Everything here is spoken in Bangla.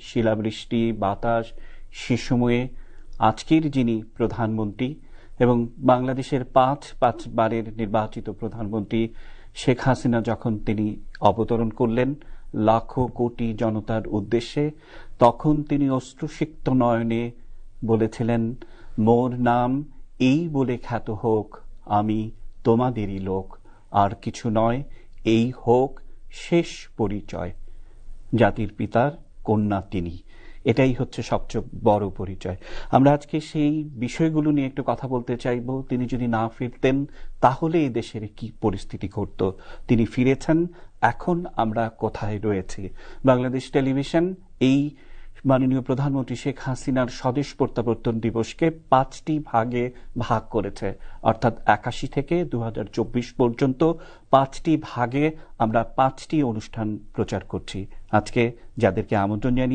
শিলাবৃষ্টি, বাতাস, সে সময়ে আজকের যিনি প্রধানমন্ত্রী এবং বাংলাদেশের পাঁচবারের নির্বাচিত প্রধানমন্ত্রী শেখ হাসিনা যখন তিনি অবতরণ করলেন লাখো কোটি জনতার উদ্দেশ্যে, তখন তিনি অশ্রুসিক্ত নয়নে বলেছিলেন, মোর নাম এই বলে খ্যাত হোক, আমি তোমাদেরই লোক, আর কিছু নয়, এই হোক শেষ পরিচয়। জাতির পিতার কন্যা তিনি, এটাই হচ্ছে সবচেয়ে বড় পরিচয়। আমরা আজকে সেই বিষয়গুলো নিয়ে একটু কথা বলতে চাইব। তিনি যদি না ফিরতেন তাহলে এই দেশের কি পরিস্থিতি ঘটত। তিনি ফিরেছেন, এখন আমরা কোথায় রয়েছি। বাংলাদেশ টেলিভিশন এই মাননীয় প্রধানমন্ত্রী শেখ হাসিনার স্বদেশ প্রত্যাবর্তন দিবসকে 5টি ভাগে ভাগ করেছে, অর্থাৎ 81 থেকে 2024 পর্যন্ত 5টি ভাগে আমরা 5টি অনুষ্ঠান প্রচার করছি। আজকে যাদেরকে আমন্ত্রণ জানিয়ে